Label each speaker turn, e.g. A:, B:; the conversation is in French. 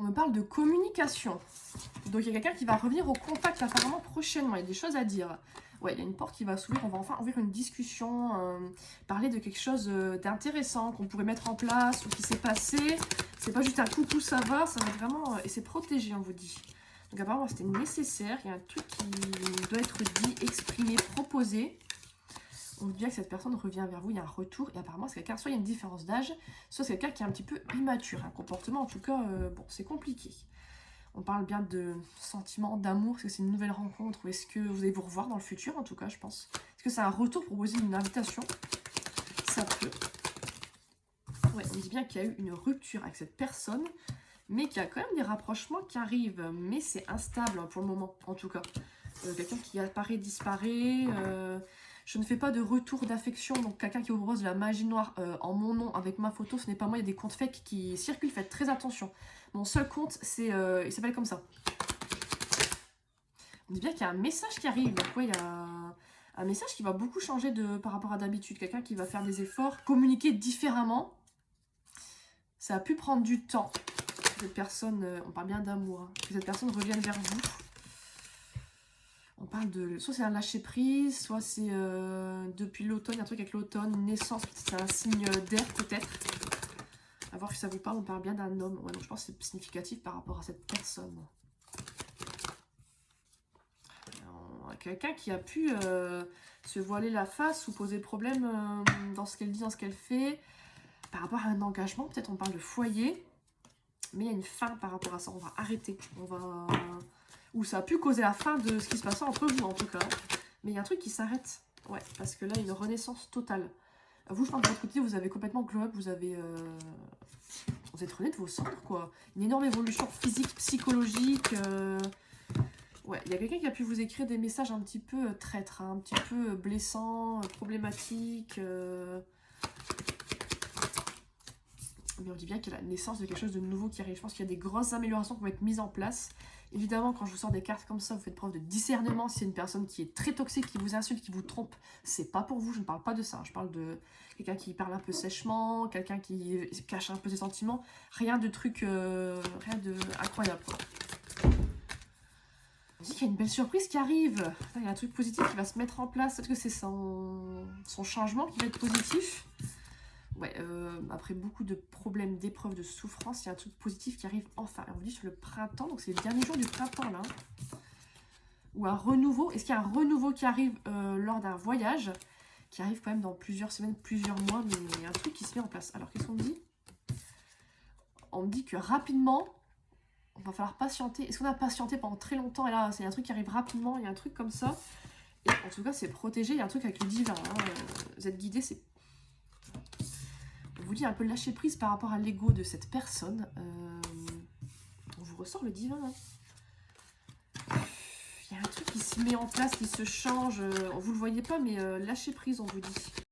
A: me parle de communication. Donc il y a quelqu'un qui va revenir au contact apparemment prochainement. Il y a des choses à dire. Ouais, il y a une porte qui va s'ouvrir. On va enfin ouvrir une discussion, parler de quelque chose d'intéressant qu'on pourrait mettre en place ou qui s'est passé. C'est pas juste un coucou, ça va vraiment... et c'est protégé, on vous dit. Donc apparemment c'était nécessaire. Il y a un truc qui doit être dit, exprimé, proposé. On dit bien que cette personne revient vers vous, il y a un retour, et apparemment c'est quelqu'un, soit il y a une différence d'âge, soit c'est quelqu'un qui est un petit peu immature, un comportement en tout cas, bon, c'est compliqué. On parle bien de sentiments, d'amour, est-ce que c'est une nouvelle rencontre, ou est-ce que vous allez vous revoir dans le futur, en tout cas, je pense. Est-ce que c'est un retour pour proposer une invitation? Ça peut. Ouais, on dit bien qu'il y a eu une rupture avec cette personne, mais qu'il y a quand même des rapprochements qui arrivent, mais c'est instable pour le moment, en tout cas. Quelqu'un qui apparaît, disparaît... Je ne fais pas de retour d'affection, donc quelqu'un qui vous propose de la magie noire en mon nom avec ma photo, ce n'est pas moi, il y a des comptes fake qui circulent, faites très attention. Mon seul compte, c'est, il s'appelle comme ça. On dit bien qu'il y a un message qui arrive, donc ouais, il y a un message qui va beaucoup changer par rapport à d'habitude. Quelqu'un qui va faire des efforts, communiquer différemment. Ça a pu prendre du temps. Cette personne, on parle bien d'amour, hein, que cette personne revienne vers vous. On parle de... Soit c'est un lâcher-prise, soit c'est depuis l'automne, un truc avec l'automne, une naissance, c'est un signe d'air peut-être. À voir si ça vous parle, on parle bien d'un homme. Ouais, donc je pense que c'est significatif par rapport à cette personne. Quelqu'un qui a pu se voiler la face ou poser problème dans ce qu'elle dit, dans ce qu'elle fait. Par rapport à un engagement, peut-être on parle de foyer. Mais il y a une fin par rapport à ça, on va arrêter. On va... Ou ça a pu causer la fin de ce qui se passait entre vous, en tout cas. Mais il y a un truc qui s'arrête. Ouais, parce que là, il y a une renaissance totale. Vous, je pense que de votre côté, vous avez complètement glow up. Vous avez... Vous êtes rené de vos cendres, quoi. Une énorme évolution physique, psychologique. Ouais, il y a quelqu'un qui a pu vous écrire des messages un petit peu traîtres, hein, un petit peu blessants, problématiques. Mais on dit bien qu'il y a la naissance de quelque chose de nouveau qui arrive. Je pense qu'il y a des grosses améliorations qui vont être mises en place. Évidemment, quand je vous sors des cartes comme ça, vous faites preuve de discernement. Si c'est une personne qui est très toxique, qui vous insulte, qui vous trompe, c'est pas pour vous. Je ne parle pas de ça. Je parle de quelqu'un qui parle un peu sèchement, quelqu'un qui cache un peu ses sentiments. Rien de truc, rien de incroyable, quoi. On dit qu'il y a une belle surprise qui arrive. Il y a un truc positif qui va se mettre en place. Peut-être que c'est son changement qui va être positif. Ouais, après beaucoup de problèmes, d'épreuves, de souffrances, il y a un truc positif qui arrive enfin. Et on vous dit sur le printemps, donc c'est le dernier jour du printemps là. Ou un renouveau. Est-ce qu'il y a un renouveau qui arrive lors d'un voyage? Qui arrive quand même dans plusieurs semaines, plusieurs mois, mais il y a un truc qui se met en place. Alors qu'est-ce qu'on me dit? On me dit que rapidement, on va falloir patienter. Est-ce qu'on a patienté pendant très longtemps? Et là, c'est un truc qui arrive rapidement, il y a un truc comme ça. Et en tout cas, c'est protégé, il y a un truc avec le divin. Hein. Vous êtes guidé, c'est... On vous dit un peu lâcher prise par rapport à l'ego de cette personne. On vous ressort le divin. Hein. Il y a un truc qui se met en place, qui se change. Vous ne le voyez pas, mais lâcher prise, on vous dit.